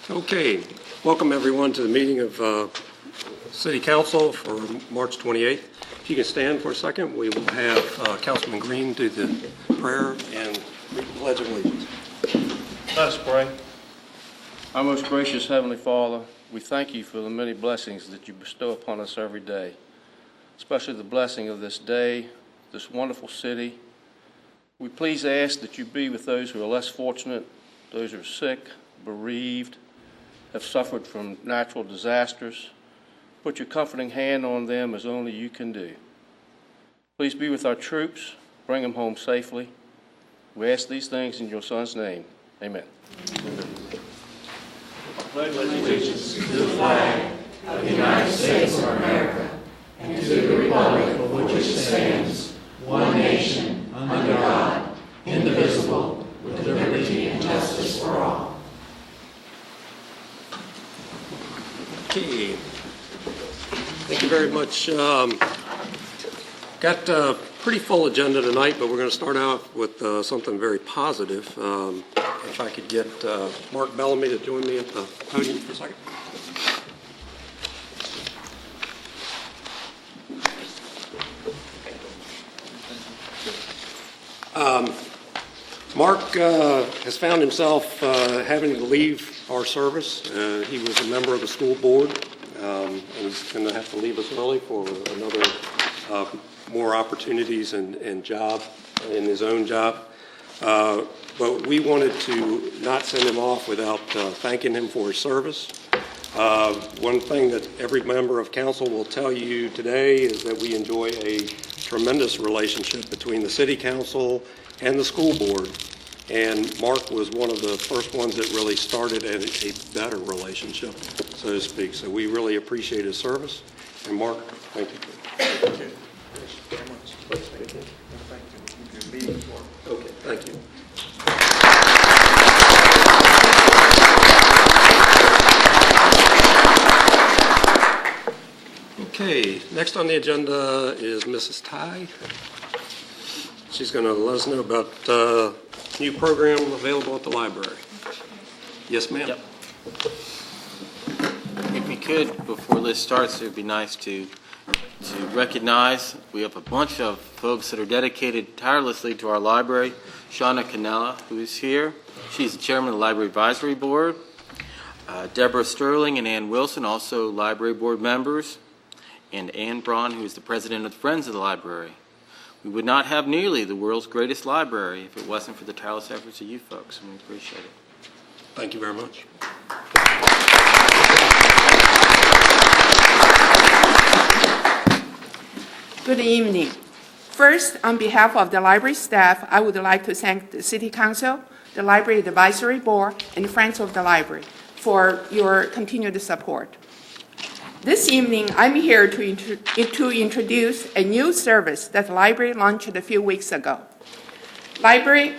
Okay, welcome everyone to the meeting of City Council for March 28th. If you can stand for a second, we will have Councilman Green do the prayer and read the Pledge of Allegiance. Let us pray. Our most gracious Heavenly Father, we thank you for the many blessings that you bestow upon us every day, especially the blessing of this day, this wonderful city. We please ask that you be with those who are less fortunate, those who are sick, bereaved, have suffered from natural disasters. Put your comforting hand on them as only you can do. Please be with our troops. Bring them home safely. We ask these things in your Son's name. Amen. I pledge allegiance to the flag of the United States of America and to the republic for which it stands, one nation, under God, indivisible, with liberty and justice for all. Okay, thank you very much. Got a pretty full agenda tonight, but we're going to start out with something very positive. If I could get Mark Bellamy to join me at the podium for a second. Mark has found himself having to leave our service. He was a member of the school board, and he's going to have to leave us early for another more opportunities and job in his own job. But we wanted to not send him off without thanking him for his service. One thing that every member of council will tell you today is that we enjoy a tremendous relationship between the city council and the school board. And Mark was one of the first ones that really started a better relationship, so to speak. So we really appreciate his service. And Mark, thank you. Thank you very much. Thank you. Okay, thank you. Okay, next on the agenda is Mrs. Ty. She's going to let us know about new program available at the library. Yes, ma'am. Yep. If we could, before Liz starts, it would be nice to recognize we have a bunch of folks that are dedicated tirelessly to our library. Shauna Canella, who is here. She's the chairman of the Library Advisory Board. Deborah Sterling and Ann Wilson, also library board members. And Ann Braun, who is the president of the Friends of the Library. We would not have nearly the world's greatest library if it wasn't for the tireless efforts of you folks, and we appreciate it. Thank you very much. Good evening. First, on behalf of the library staff, I would like to thank the City Council, the Library Advisory Board, and Friends of the Library for your continued support. This evening, I'm here to introduce a new service that the library launched a few weeks ago. It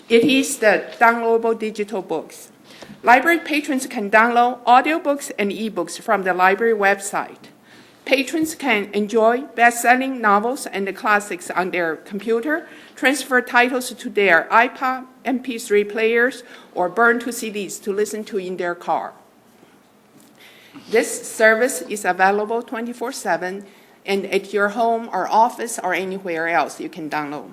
is the downloadable digital books. Library patrons can download audiobooks and ebooks from the library website. Patrons can enjoy best-selling novels and classics on their computer, transfer titles to their iPod, MP3 players, or burn to CDs to listen to in their car. This service is available 24/7, and at your home or office or anywhere else you can download.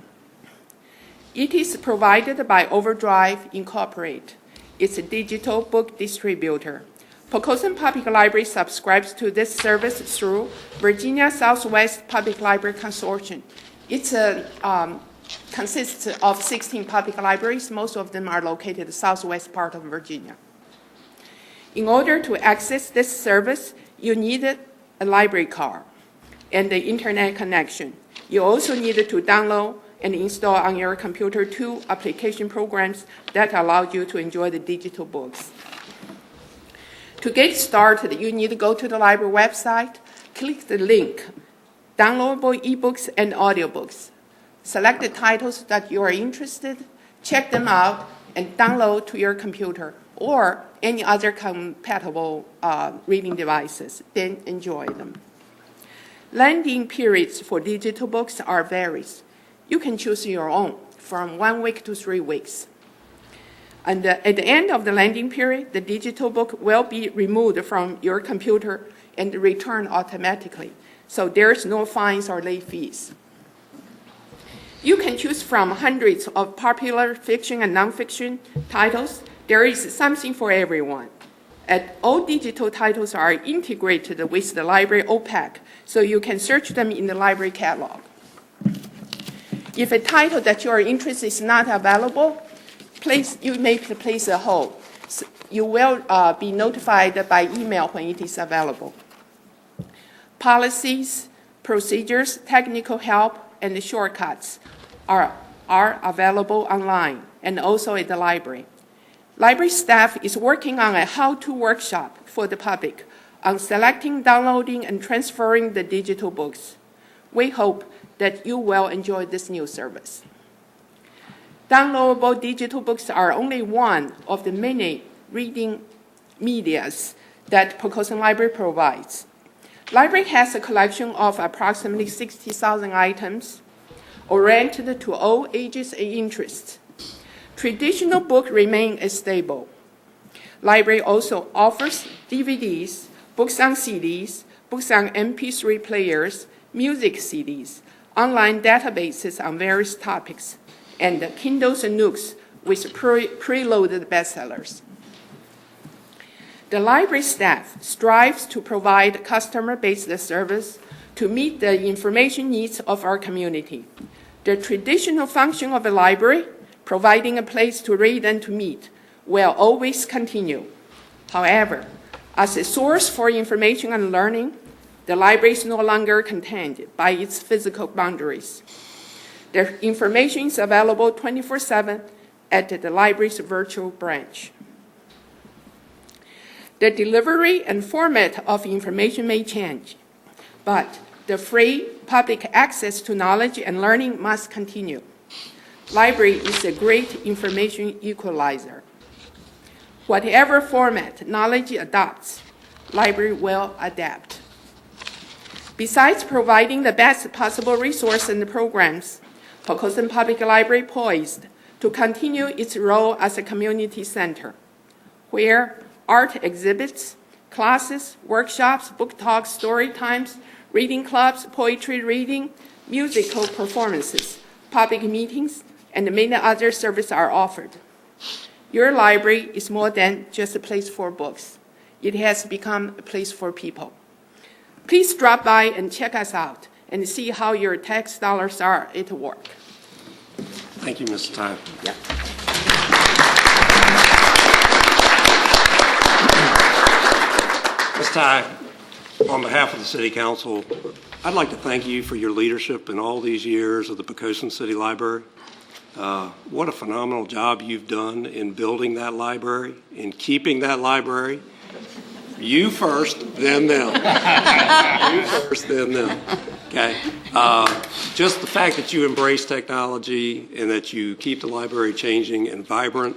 It is provided by Overdrive Incorporated. It's a digital book distributor. Poquoson Public Library subscribes to this service through Virginia Southwest Public Library Consortium. It consists of 16 public libraries. Most of them are located in the southwest part of Virginia. In order to access this service, you need a library card and the internet connection. You also need to download and install on your computer 2 application programs that allow you to enjoy the digital books. To get started, you need to go to the library website, click the link, downloadable ebooks and audiobooks. Select the titles that you are interested, check them out, and download to your computer or any other compatible reading devices, then enjoy them. Lending periods for digital books are varies. You can choose your own, from 1 week to 3 weeks. And at the end of the lending period, the digital book will be removed from your computer and returned automatically. So there's no fines or late fees. You can choose from hundreds of popular fiction and nonfiction titles. There is something for everyone. And all digital titles are integrated with the library OPAC, so you can search them in the library catalog. If a title that you are interested in is not available, you may place a hold. So you will be notified by email when it is available. Policies, procedures, technical help, and shortcuts are available online and also at the library. Library staff is working on a how-to workshop for the public on selecting, downloading, and transferring the digital books. We hope that you will enjoy this new service. Downloadable digital books are only one of the many reading medias that Poquoson Library provides. Library has a collection of approximately 60,000 items oriented to all ages and interests. Traditional books remain stable. Library also offers DVDs, books on CDs, books on MP3 players, music CDs, online databases on various topics, and Kindles and Nooks with preloaded bestsellers. The library staff strives to provide customer-based service to meet the information needs of our community. The traditional function of a library, providing a place to read and to meet, will always continue. However, as a source for information and learning, the library is no longer contained by its physical boundaries. The information is available 24/7 at the library's virtual branch. The delivery and format of information may change, but the free public access to knowledge and learning must continue. Library is a great information equalizer. Whatever format knowledge adopts, library will adapt. Besides providing the best possible resources and programs, Poquoson Public Library poised to continue its role as a community center, where art exhibits, classes, workshops, book talks, story times, reading clubs, poetry reading, musical performances, public meetings, and many other services are offered. Your library is more than just a place for books. It has become a place for people. Please drop by and check us out and see how your tax dollars are at work. Thank you, Ms. Tai. Yeah. Ms. Tai, on behalf of the City Council, I'd like to thank you for your leadership in all these years of the Poquoson City Library. What a phenomenal job you've done in building that library, in keeping that library. You first, then them. You first, then them. Okay. Just the fact that you embrace technology and that you keep the library changing and vibrant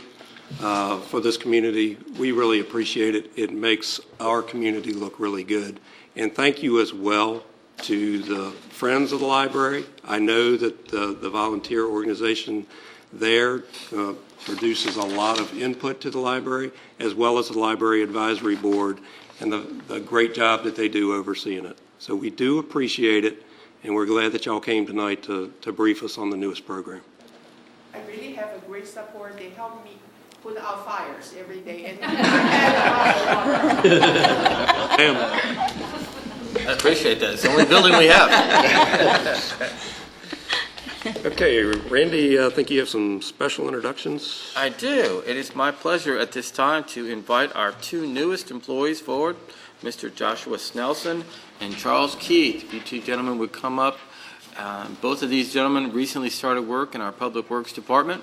for this community, we really appreciate it. It makes our community look really good. And thank you as well to the Friends of the Library. I know that the volunteer organization there produces a lot of input to the library, as well as the Library Advisory Board, and the great job that they do overseeing it. So we do appreciate it, and we're glad that y'all came tonight to brief us on the newest program. I really have a great support. They help me put out fires every day. And I appreciate that. It's the only building we have. Okay, Randy, I think you have some special introductions. I do. It is my pleasure at this time to invite our two newest employees forward, Mr. Joshua Snelson and Charles Keith. If you two gentlemen would come up. Both of these gentlemen recently started work in our Public Works Department,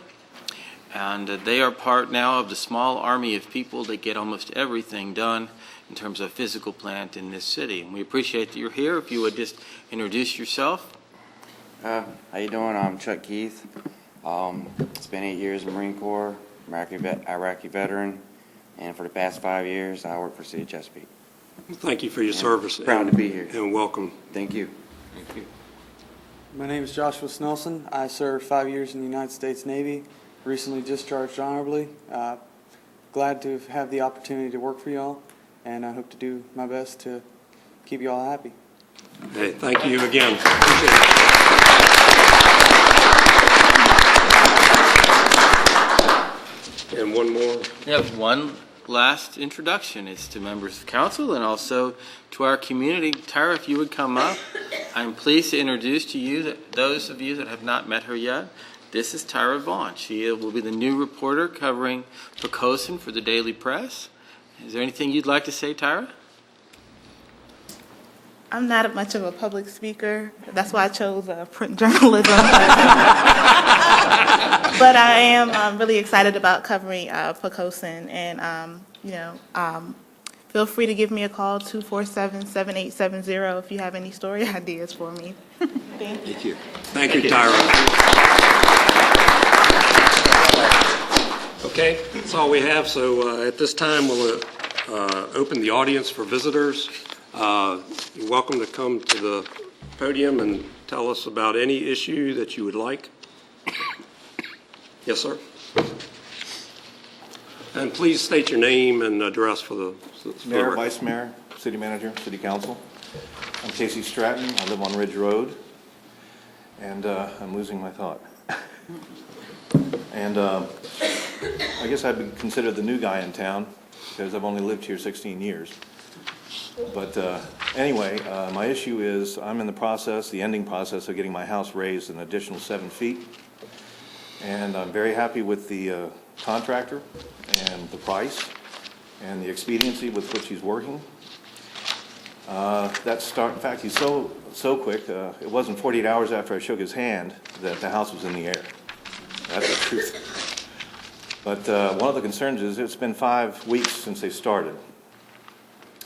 and they are part now of the small army of people that get almost everything done in terms of physical plant in this city. And we appreciate that you're here. If you would just introduce yourself. How you doing? I'm Chuck Keith. Spent 8 years in the Marine Corps, Iraqi veteran, and for the past 5 years, I work for City of Chesapeake. Thank you for your service. Proud to be here. And welcome. Thank you. My name is Joshua Snelson. I served 5 years in the United States Navy. recently discharged honorably. Glad to have the opportunity to work for y'all, and I hope to do my best to keep y'all happy. Hey, thank you again. And one more. We have one last introduction. It's to members of council and also to our community. Tyra, if you would come up, I'm pleased to introduce to you those of you that have not met her yet. This is Tyra Vaughn. She will be the new reporter covering Poquoson for the Daily Press. Is there anything you'd like to say, Tyra? I'm not much of a public speaker. That's why I chose print journalism. But I am really excited about covering Poquoson. And, feel free to give me a call, 247-7870, if you have any story ideas for me. Thank you. Thank you, Tyra. Okay, that's all we have. So at this time, we'll open the audience for visitors. You're welcome to come to the podium and tell us about any issue that you would like. Yes, sir. And please state your name and address for the Mayor, Vice Mayor, City Manager, City Council. I'm Casey Stratton. I live on Ridge Road, and I'm losing my thought. And I guess I'd be considered the new guy in town because I've only lived here 16 years. But anyway, my issue is I'm in the ending process of getting my house raised an additional 7 feet. And I'm very happy with the contractor and the price and the expediency with which he's working. In fact, he's so quick, it wasn't 48 hours after I shook his hand that the house was in the air. That's the truth. But one of the concerns is it's been 5 weeks since they started.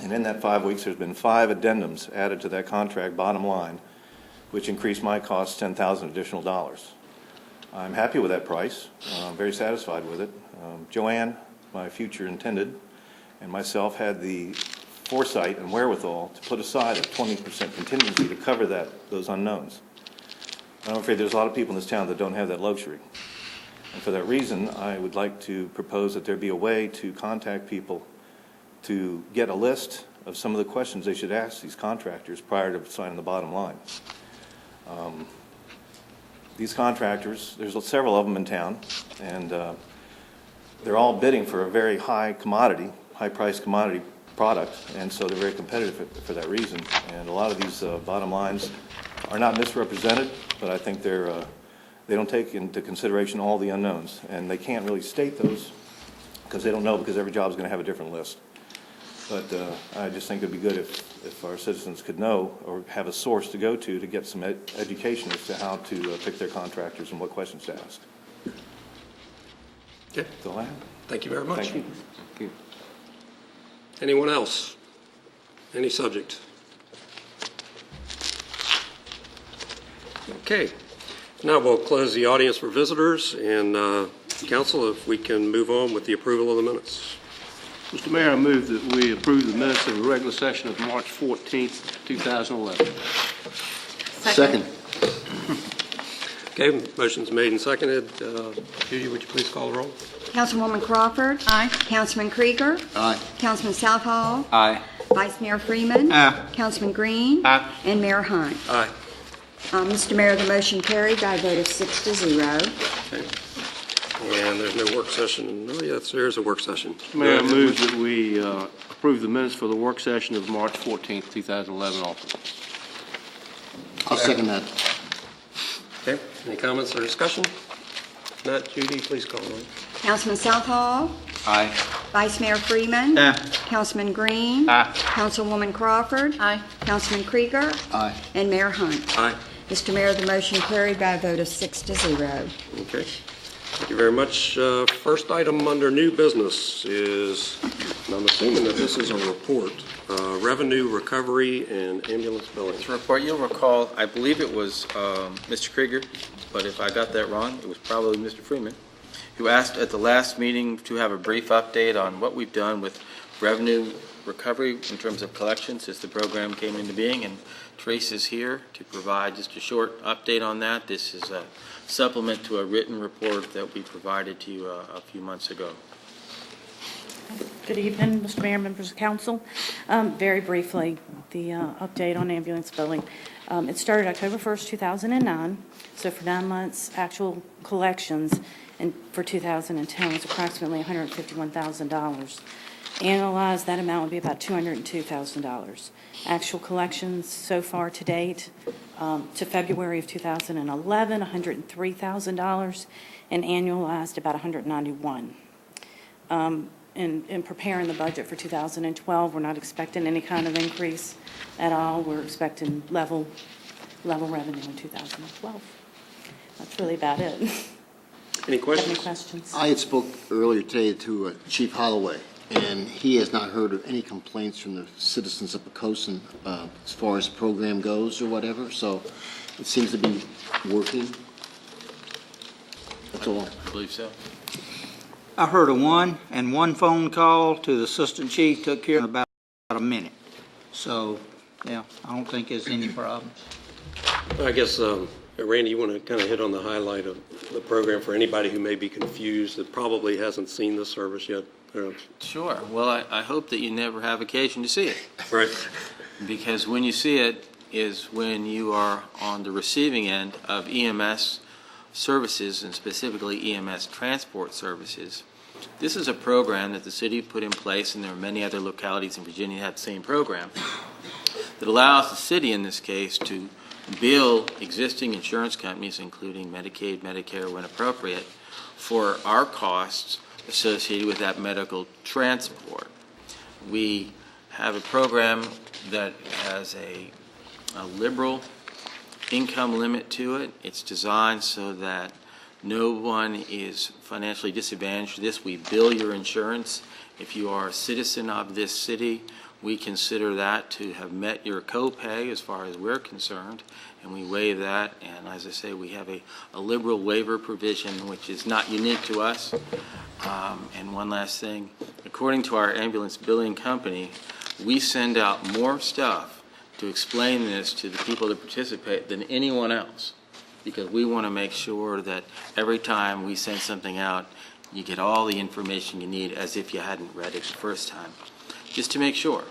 And in that 5 weeks, there's been 5 addendums added to that contract bottom line, which increased my costs $10,000 additional dollars. I'm happy with that price. I'm very satisfied with it. Joanne, my future intended, and myself had the foresight and wherewithal to put aside a 20% contingency to cover those unknowns. I'm afraid there's a lot of people in this town that don't have that luxury. And for that reason, I would like to propose that there be a way to contact people to get a list of some of the questions they should ask these contractors prior to signing the bottom line. These contractors, there's several of them in town, and they're all bidding for a very high-priced commodity product, and so they're very competitive for that reason. And a lot of these bottom lines are not misrepresented, but I think they don't take into consideration all the unknowns, and they can't really state those because they don't know, because every job is going to have a different list. But I just think it'd be good if our citizens could know or have a source to go to get some education as to how to pick their contractors and what questions to ask. Okay. That's all I have. Thank you very much. Thank you. Anyone else? Any subject? Okay. Now we'll close the audience for visitors, and council, if we can move on with the approval of the minutes. Mr. Mayor, I move that we approve the minutes of the regular session of March 14th, 2011. Second. Okay, motion's made and seconded. Judy, would you please call the roll? Councilwoman Crawford. Aye. Councilman Krieger. Aye. Councilman Southall. Aye. Vice Mayor Freeman. Aye. Councilman Green. Aye. And Mayor Hunt. Aye. Mr. Mayor, the motion carried by a vote of 6-0. Okay. And there's no work session. Oh, yes, there is a work session. Mr. Mayor, I move that we approve the minutes for the work session of March 14th, 2011 also. I'll second that. Okay, any comments or discussion? If not, Judy, please call the roll. Councilman Southall. Aye. Vice Mayor Freeman. Aye. Councilman Green. Aye. Councilwoman Crawford. Aye. Councilman Krieger. Aye. And Mayor Hunt. Aye. Mr. Mayor, the motion carried by a vote of 6-0. Okay. Thank you very much. First item under new business is, and I'm assuming that this is a report, revenue recovery and ambulance billing. This report, you'll recall, I believe it was Mr. Krieger, but if I got that wrong, it was probably Mr. Freeman, You asked at the last meeting to have a brief update on what we've done with revenue recovery in terms of collections as the program came into being, and Trace is here to provide just a short update on that. This is a supplement to a written report that we provided to you a few months ago. Good evening, Mr. Mayor, members of council. Very briefly, the update on ambulance billing. It started October 1st, 2009, so for 9 months, actual collections for 2010 was approximately $151,000. Annualized, that amount would be about $202,000. Actual collections so far to date, to February of 2011, $103,000, and annualized about $191,000. In preparing the budget for 2012, we're not expecting any kind of increase at all. We're expecting level revenue in 2012. That's really about it. Any Have questions? any questions? I had spoke earlier today to Chief Holloway, and he has not heard of any complaints from the citizens of Poquoson as far as the program goes or whatever, so it seems to be working. That's all. I believe so. I heard of one phone call to the assistant chief, took care in about a minute. So, yeah, I don't think there's any problems. I guess, Randy, you want to kind of hit on the highlight of the program for anybody who may be confused that probably hasn't seen the service yet? Sure. Well, I hope that you never have occasion to see it. Right. Because when you see it is when you are on the receiving end of EMS services, and specifically EMS transport services. This is a program that the city put in place, and there are many other localities in Virginia that have the same program, that allows the city in this case to bill existing insurance companies, including Medicaid, Medicare, when appropriate, for our costs associated with that medical transport. We have a program that has a liberal income limit to it. It's designed so that no one is financially disadvantaged for this. We bill your insurance. If you are a citizen of this city, we consider that to have met your copay as far as we're concerned, and we waive that. And as I say, we have a liberal waiver provision, which is not unique to us. And one last thing, according to our ambulance billing company, we send out more stuff to explain this to the people that participate than anyone else, because we want to make sure that every time we send something out, you get all the information you need as if you hadn't read it the first time, just to make sure.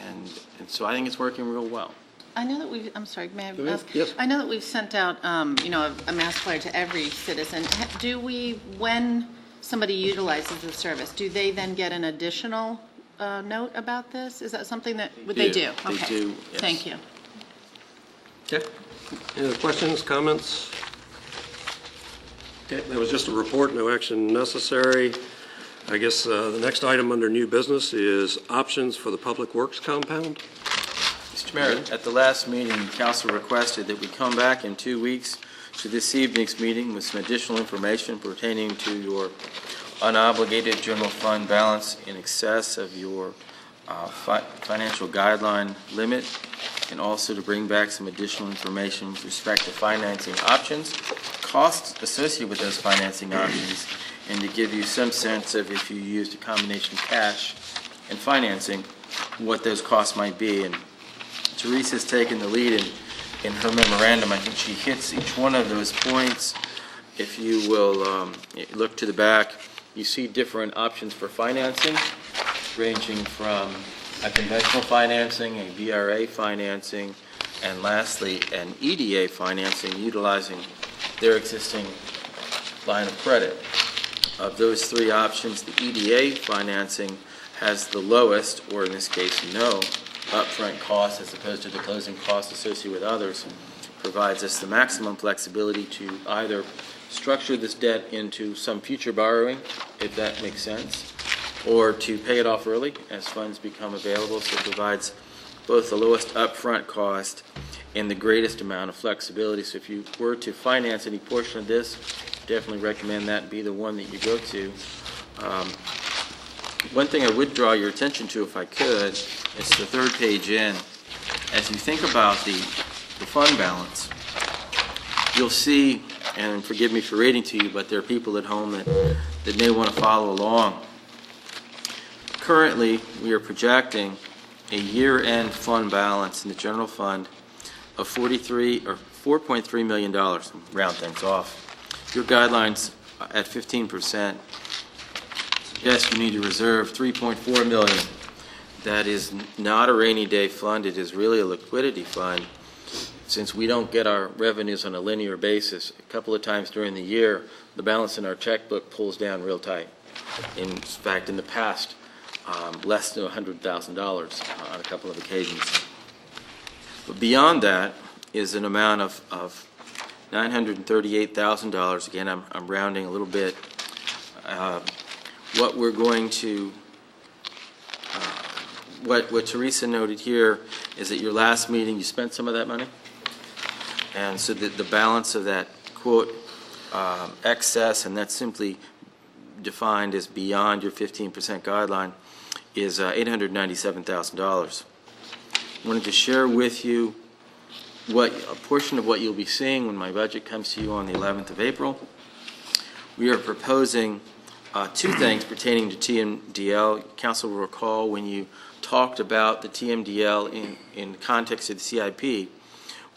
And so I think it's working real well. I know that I'm sorry, may I ask? Yes. I know that we've sent out, a mass flyer to every citizen. Do we, when somebody utilizes the service, do they then get an additional note about this? Is that something that they do? They Okay. do, yes. Thank you. Okay. Any other questions, comments? Okay, that was just a report, no action necessary. I guess the next item under new business is options for the Public Works compound. Mr. Mayor, at the last meeting, council requested that we come back in 2 weeks to this evening's meeting with some additional information pertaining to your unobligated general fund balance in excess of your financial guideline limit, and also to bring back some additional information with respect to financing options, costs associated with those financing options, and to give you some sense of, if you used a combination of cash and financing, what those costs might be. And Teresa has taken the lead in her memorandum. I think she hits each one of those points. If you will look to the back, you see different options for financing, ranging from a conventional financing, a VRA financing, and lastly, an EDA financing utilizing their existing line of credit. Of those three options, the EDA financing has the lowest, or in this case, no, upfront cost as opposed to the closing costs associated with others, provides us the maximum flexibility to either structure this debt into some future borrowing, if that makes sense, or to pay it off early as funds become available. So it provides both the lowest upfront cost and the greatest amount of flexibility. So if you were to finance any portion of this, definitely recommend that be the one that you go to. One thing I would draw your attention to, if I could, is the third page in. As you think about the fund balance, you'll see and forgive me for reading to you, but there are people at home that may want to follow along. Currently, we are projecting a year-end fund balance in the general fund of $4.3 million, round things off. Your guidelines at 15% suggest you need to reserve $3.4 million. That is not a rainy day fund, it is really a liquidity fund. Since we don't get our revenues on a linear basis, a couple of times during the year, the balance in our checkbook pulls down real tight. In fact, in the past, less than $100,000 on a couple of occasions. But beyond that is an amount of $938,000. Again, I'm rounding a little bit. What we're going to, what Teresa noted here is that your last meeting, you spent some of that money. And so the balance of that, quote, excess, and that's simply defined as beyond your 15% guideline, is $897,000. I wanted to share with you a portion of what you'll be seeing when my budget comes to you on the 11th of April. We are proposing two things pertaining to TMDL. Council will recall when you talked about the TMDL in the context of the CIP,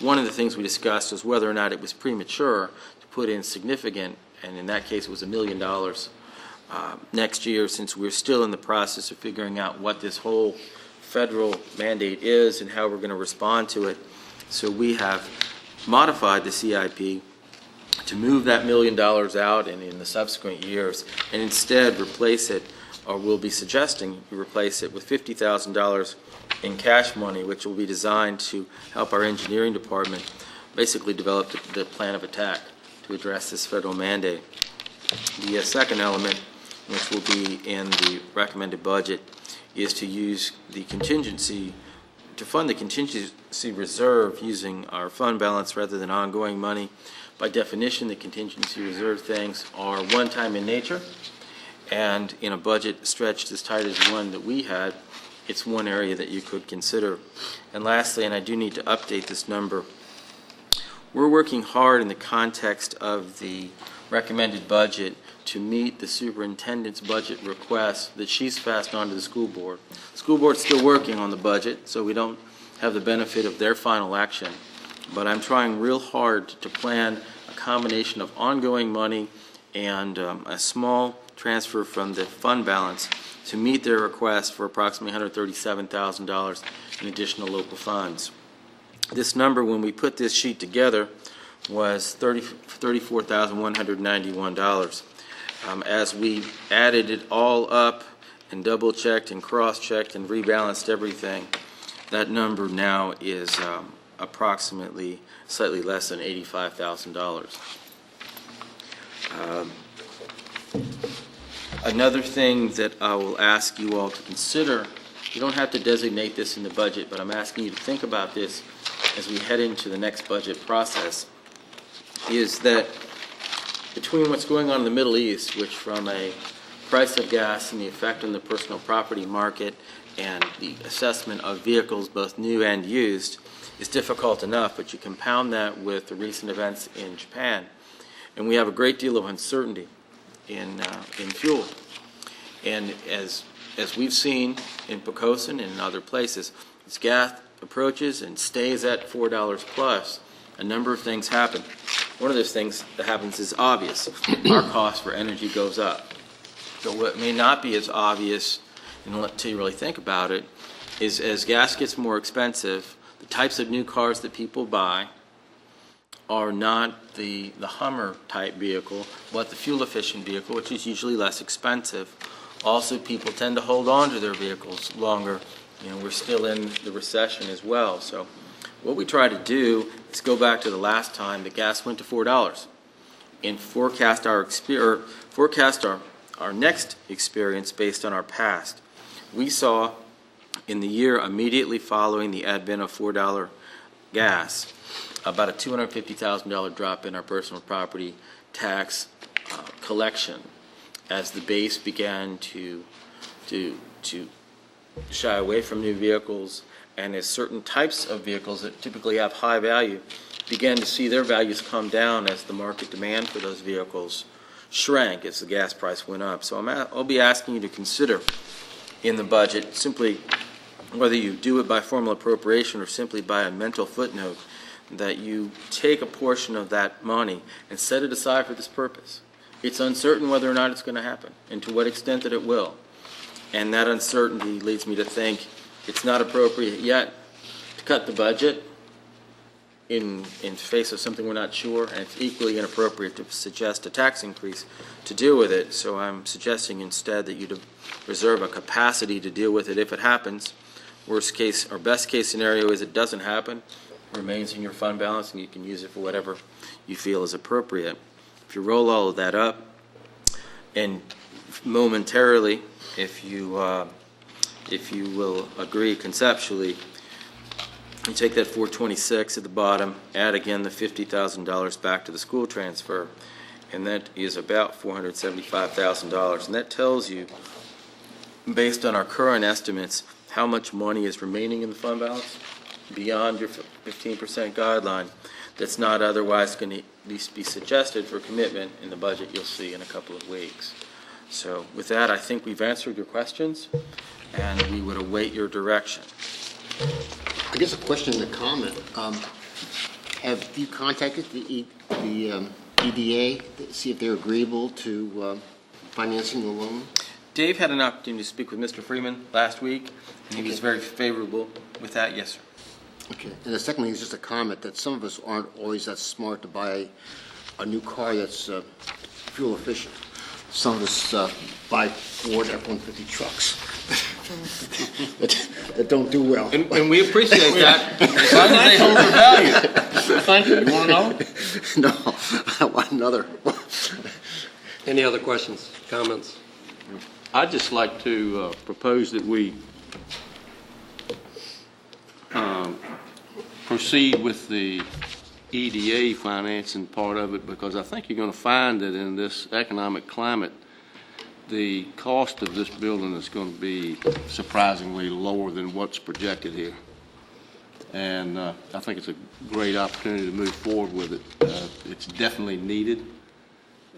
one of the things we discussed was whether or not it was premature to put in significant, and in that case it was $1 million next year, since we're still in the process of figuring out what this whole federal mandate is and how we're going to respond to it. So we have modified the CIP to move that $1 million out and in the subsequent years, and instead replace it, or we'll be suggesting we replace it with $50,000 in cash money, which will be designed to help our engineering department basically develop the plan of attack to address this federal mandate. The second element, which will be in the recommended budget, is to use the contingency, to fund the contingency reserve using our fund balance rather than ongoing money. By definition, the contingency reserve things are one-time in nature, and in a budget stretched as tight as the one that we had, it's one area that you could consider. And lastly, and I do need to update this number, we're working hard in the context of the recommended budget to meet the superintendent's budget request that she's passed on to the school board. The school board's still working on the budget, so we don't have the benefit of their final action. But I'm trying real hard to plan a combination of ongoing money and a small transfer from the fund balance to meet their request for approximately $137,000 in additional local funds. This number, when we put this sheet together, was $34,191. As we added it all up and double-checked and cross-checked and rebalanced everything, that number now is approximately slightly less than $85,000. Another thing that I will ask you all to consider, you don't have to designate this in the budget, but I'm asking you to think about this as we head into the next budget process, is that between what's going on in the Middle East, which from a price of gas and the effect on the personal property market and the assessment of vehicles, both new and used, is difficult enough, but you compound that with the recent events in Japan, and we have a great deal of uncertainty in fuel. And as we've seen in Poquoson and in other places, as gas approaches and stays at $4 plus, a number of things happen. One of those things that happens is obvious. Our cost for energy goes up. So what may not be as obvious until you really think about it is as gas gets more expensive, the types of new cars that people buy are not the Hummer type vehicle, but the fuel efficient vehicle, which is usually less expensive. Also, people tend to hold on to their vehicles longer. You know, we're still in the recession as well. So what we try to do is go back to the last time that gas went to $4 and forecast our next experience based on our past. We saw in the year immediately following the advent of $4 gas, about a $250,000 drop in our personal property tax collection as the base began to shy away from new vehicles, and as certain types of vehicles that typically have high value began to see their values come down as the market demand for those vehicles shrank as the gas price went up. So I'll be asking you to consider in the budget simply whether you do it by formal appropriation or simply by a mental footnote, that you take a portion of that money and set it aside for this purpose. It's uncertain whether or not it's going to happen and to what extent that it will. And that uncertainty leads me to think it's not appropriate yet to cut the budget in face of something we're not sure, and it's equally inappropriate to suggest a tax increase to deal with it. So I'm suggesting instead that you reserve a capacity to deal with it if it happens. Worst case or best case scenario is it doesn't happen, remains in your fund balance, and you can use it for whatever you feel is appropriate. If you roll all of that up, and momentarily, if you will agree conceptually, you take that 426 at the bottom, add again the $50,000 back to the school transfer, and that is about $475,000. And that tells you, based on our current estimates, how much money is remaining in the fund balance beyond your 15% guideline that's not otherwise going to at least be suggested for commitment in the budget you'll see in a couple of weeks. So with that, I think we've answered your questions, and we would await your direction. I guess a question and a comment. Have you contacted the EDA to see if they're agreeable to financing the loan? Dave had an opportunity to speak with Mr. Freeman last week, and he was very favorable with that. Yes, sir. Okay. And the second thing is just a comment that some of us aren't always that smart to buy a new car that's fuel efficient. Some of us buy Ford F-150 trucks that don't do well. And we appreciate that as long as they hold their value. Thank you. You want to know? No, I want another. Any other questions, comments? I'd just like to propose that we proceed with the EDA financing part of it, because I think you're going to find that in this economic climate, the cost of this building is going to be surprisingly lower than what's projected here. And I think it's a great opportunity to move forward with it. It's definitely needed,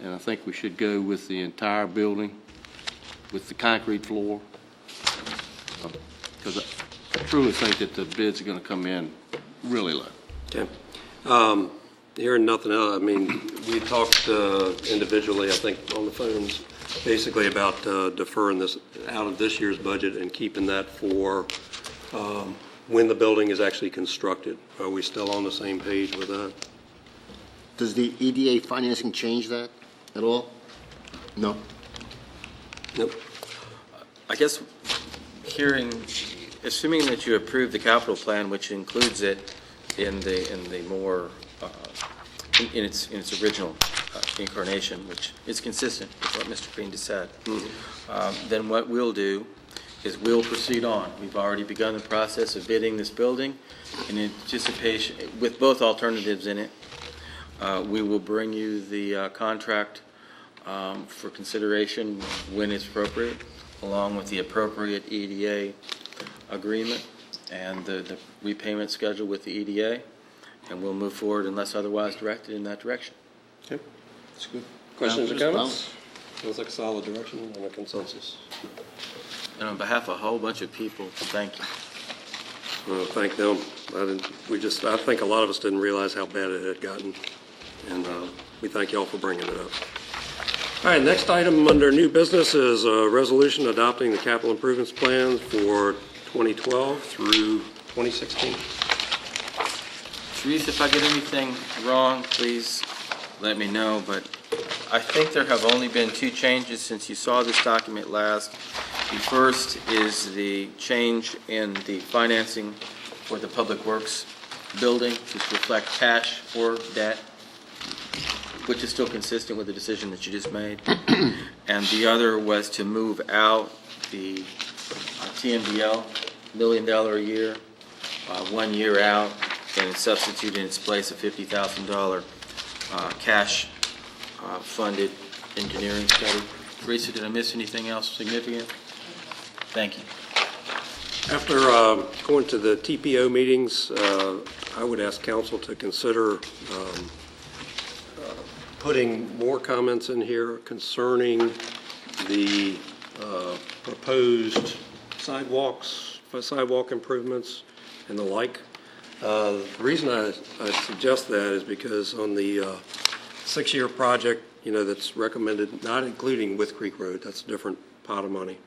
and I think we should go with the entire building with the concrete floor, because I truly think that the bids are going to come in really low. Okay. Hearing nothing else, I mean, we talked individually, I think, on the phones, basically about deferring this out of this year's budget and keeping that for when the building is actually constructed. Are we still on the same page with that? Does the EDA financing change that at all? No. Nope. I guess assuming that you approve the capital plan, which includes it in the more in its original incarnation, which is consistent with what Mr. Green just said, then what we'll do is we'll proceed on. We've already begun the process of bidding this building in anticipation, with both alternatives in it. We will bring you the contract for consideration when it's appropriate, along with the appropriate EDA agreement and the repayment schedule with the EDA, and we'll move forward unless otherwise directed in that direction. Okay. That's good. Questions or comments? Feels like a solid direction and a consensus. And on behalf of a whole bunch of people, thank you. Well, thank them. I think a lot of us didn't realize how bad it had gotten, and we thank you all for bringing it up. All right, next item under new business is a resolution adopting the capital improvements plan for 2012 through 2016. Therese, if I get anything wrong, please let me know, but I think there have only been two changes since you saw this document last. The first is the change in the financing for the Public Works building to reflect cash or debt, which is still consistent with the decision that you just made. And the other was to move out the TMDL, $1 million a year, 1 year out, and substitute in its place a $50,000 cash funded engineering study. Teresa, did I miss anything else significant? Thank you. After going to the TPO meetings, I would ask council to consider putting more comments in here concerning the proposed sidewalks, sidewalk improvements, and the like. The reason I suggest that is because on the 6-year project, that's recommended, not including With Creek Road, that's a different pot of money.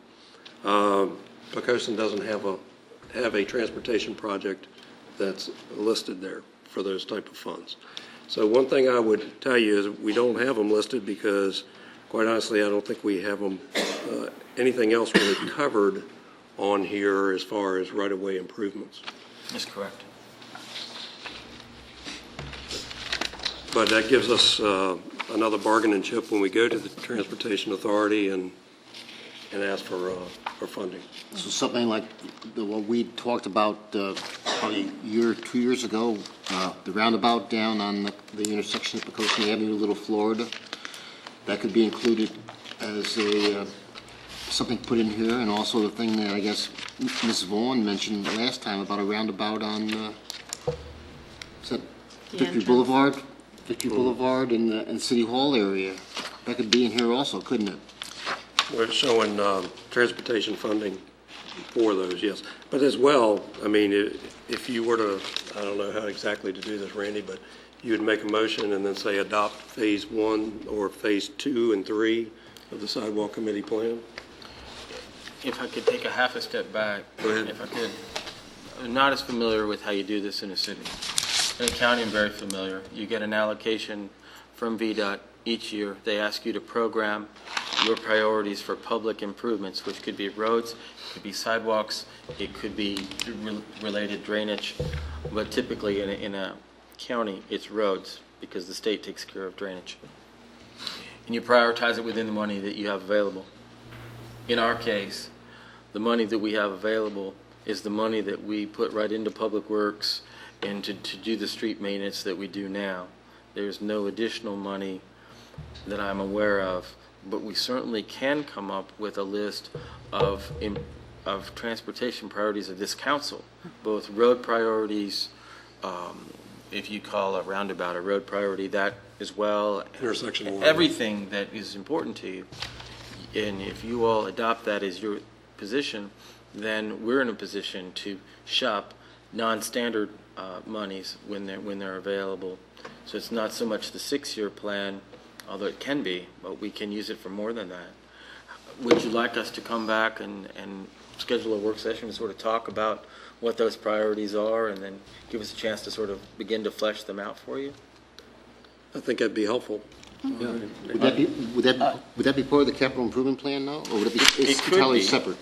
Poquoson doesn't have a transportation project that's listed there for those type of funds. So one thing I would tell you is we don't have them listed because, quite honestly, I don't think we have them anything else really covered on here as far as right-of-way improvements. That's correct. But that gives us another bargaining chip when we go to the Transportation Authority and ask for funding. So something like what we talked about probably a year or 2 years ago, the roundabout down on the intersection of Poquoson Avenue, Little Florida, that could be included as something put in here, and also the thing that I guess Ms. Vaughn mentioned last time about a roundabout on is that Victory Boulevard? Victory Boulevard in City Hall area. That could be in here also, couldn't it? We're showing transportation funding for those, yes. But as well, I mean, if you were to, I don't know how exactly to do this, Randy, but you would make a motion and then say adopt phase 1 or phase 2 and 3 of the sidewalk committee plan. If I could take a half a step back, if I could. I'm not as familiar with how you do this in a city. In the county, I'm very familiar. You get an allocation from VDOT each year. They ask you to program your priorities for public improvements, which could be roads, it could be sidewalks, it could be related drainage, but typically in a county, it's roads because the state takes care of drainage. And you prioritize it within the money that you have available. In our case, the money that we have available is the money that we put right into Public Works and to do the street maintenance that we do now. There's no additional money that I'm aware of, but we certainly can come up with a list of transportation priorities of this council, both road priorities, if you call a roundabout a road priority, that as well, Intersection everything that is important to you. And if you all adopt that as your position, then we're in a position to shop non-standard monies when they're available. So it's not so much the 6-year plan, although it can be, but we can use it for more than that. Would you like us to come back and schedule a work session to sort of talk about what those priorities are and then give us a chance to sort of begin to flesh them out for you? I think that'd be helpful. Yeah. Would that be part of the capital improvement plan now, or would it be entirely separate?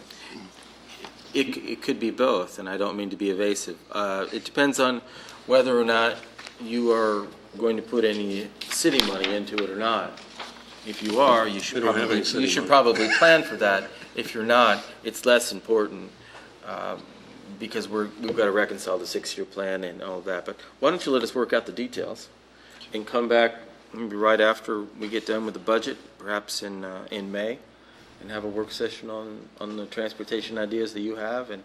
It could be both, and I don't mean to be evasive. It depends on whether or not you are going to put any city money into it or not. If you are, you should probably plan for that. If you're not, it's less important because we've got to reconcile the 6-year plan and all of that. But why don't you let us work out the details and come back maybe right after we get done with the budget, perhaps in May, and have a work session on the transportation ideas that you have. And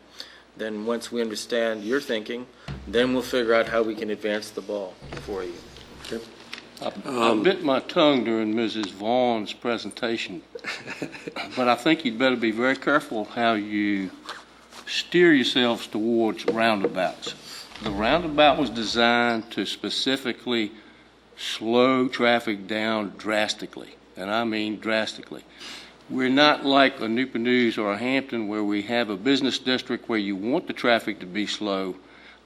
then once we understand your thinking, then we'll figure out how we can advance the ball for you. Okay. I bit my tongue during Mrs. Vaughn's presentation, but I think you'd better be very careful how you steer yourselves towards roundabouts. The roundabout was designed to specifically slow traffic down drastically, and I mean drastically. We're not like a Newport News or a Hampton where we have a business district where you want the traffic to be slow.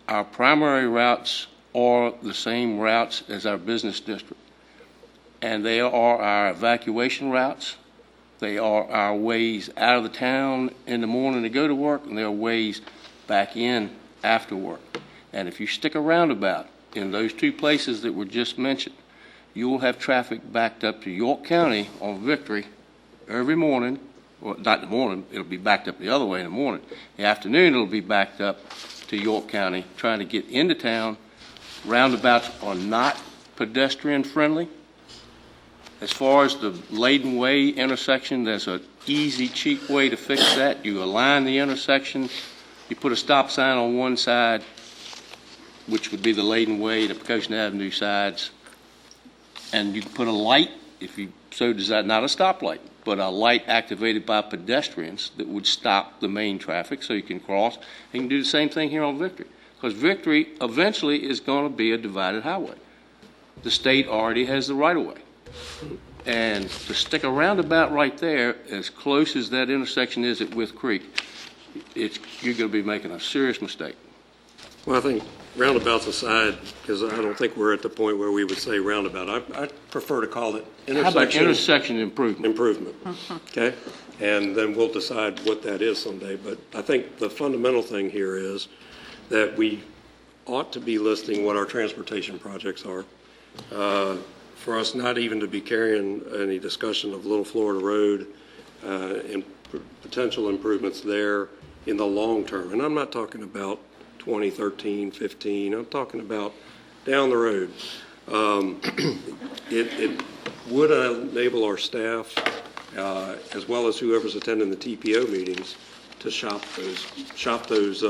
Our primary routes are the same routes as our business district, and they are our evacuation routes. They are our ways out of the town in the morning to go to work, and they are ways back in after work. And if you stick a roundabout in those two places that were just mentioned, you will have traffic backed up to York County on Victory every morning. Well, not in the morning, it'll be backed up the other way in the morning. In the afternoon, it'll be backed up to York County trying to get into town. Roundabouts are not pedestrian friendly. As far as the Layden Way intersection, there's an easy, cheap way to fix that. You align the intersection You put a stop sign on one side, which would be the Layden Way, the Poquoson Avenue sides, and you can put a light, if you so desire, not a stoplight, but a light activated by pedestrians that would stop the main traffic so you can cross. You can do the same thing here on Victory, because Victory eventually is going to be a divided highway. The state already has the right-of-way. And to stick a roundabout right there, as close as that intersection is at Wythe Creek, you're going to be making a serious mistake. Well, I think roundabouts aside, because I don't think we're at the point where we would say roundabout. I prefer to call it intersection. How about intersection improvement? Improvement, okay? And then we'll decide what that is someday. But I think the fundamental thing here is that we ought to be listing what our transportation projects are. For us not even to be carrying any discussion of Little Florida Road and potential improvements there in the long term. And I'm not talking about 2013, 15. I'm talking about down the road. It would enable our staff, as well as whoever's attending the TPO meetings, to shop those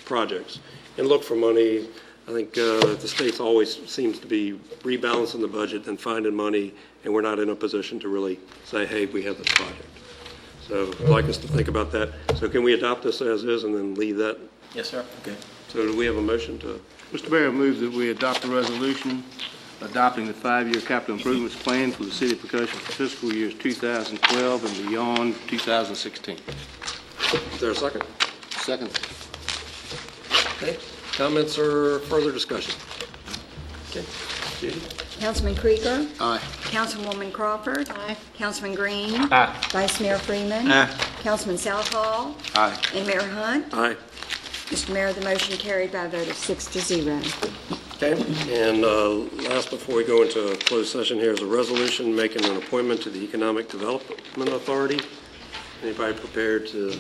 projects and look for money. I think the state's always seems to be rebalancing the budget and finding money, and we're not in a position to really say, hey, we have this project. So I'd like us to think about that. So can we adopt this as is and then leave that? Yes, sir. Okay. So do we have a motion to? Mr. Mayor, I move that we adopt a resolution adopting the 5-year capital improvements plan for the city of Poquoson for fiscal years 2012 and beyond 2016. Is there a second? Second. Okay. Comments or further discussion? Okay. Judy? Councilman Krieger. Aye. Councilwoman Crawford. Aye. Councilman Green. Aye. Vice Mayor Freeman. Aye. Councilman Southall. Aye. And Mayor Hunt. Aye. Mr. Mayor, the motion carried by a vote of 6-0. Okay. And last, before we go into a closed session, here's a resolution making an appointment to the Economic Development Authority. Anybody prepared to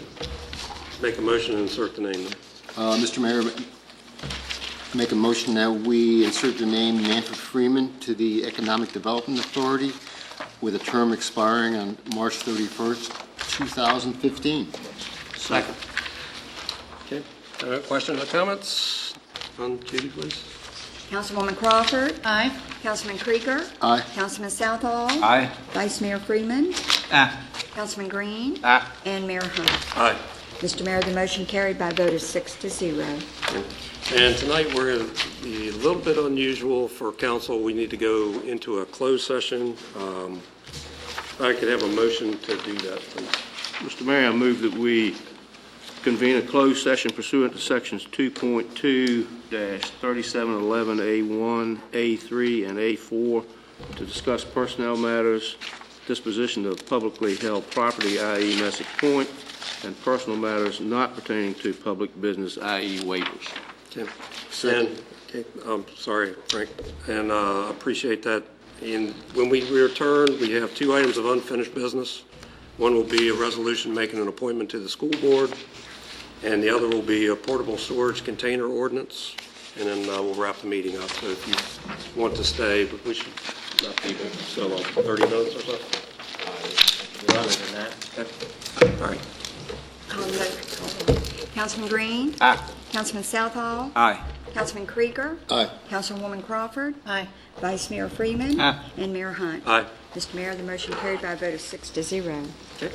make a motion and insert the name? Mr. Mayor, make a motion that we insert the name Manfred Freeman to the Economic Development Authority with a term expiring on March 31st, 2015. Second. Okay. Questions or comments? On Judy, please. Councilwoman Crawford. Aye. Councilman Krieger. Aye. Councilman Southall. Aye. Vice Mayor Freeman. Aye. Councilman Green. Aye. And Mayor Hunt. Aye. Mr. Mayor, the motion carried by a vote of 6-0. And tonight we're going to be a little bit unusual for council. We need to go into a closed session. If I could have a motion to do that, please. Mr. Mayor, I move that we convene a closed session pursuant to sections 2.2-3711A1, A3, and A4 to discuss personnel matters, disposition of publicly held property, i.e. Messick Point, and personal matters not pertaining to public business, i.e. waivers. Okay. And, okay, I'm sorry, Frank, and appreciate that. And when we return, we have 2 items of unfinished business. One will be a resolution making an appointment to the school board, and the other will be a portable storage container ordinance, and then we'll wrap the meeting up. So if you want to stay, but we should not be there so long, 30 minutes or so. Longer than that. Okay. All right. Councilman Green. Aye. Councilman Southall. Aye. Councilman Krieger. Aye. Councilwoman Crawford. Aye. Vice Mayor Freeman. Aye. And Mayor Hunt. Aye. Mr. Mayor, the motion carried by a vote of 6-0. Okay.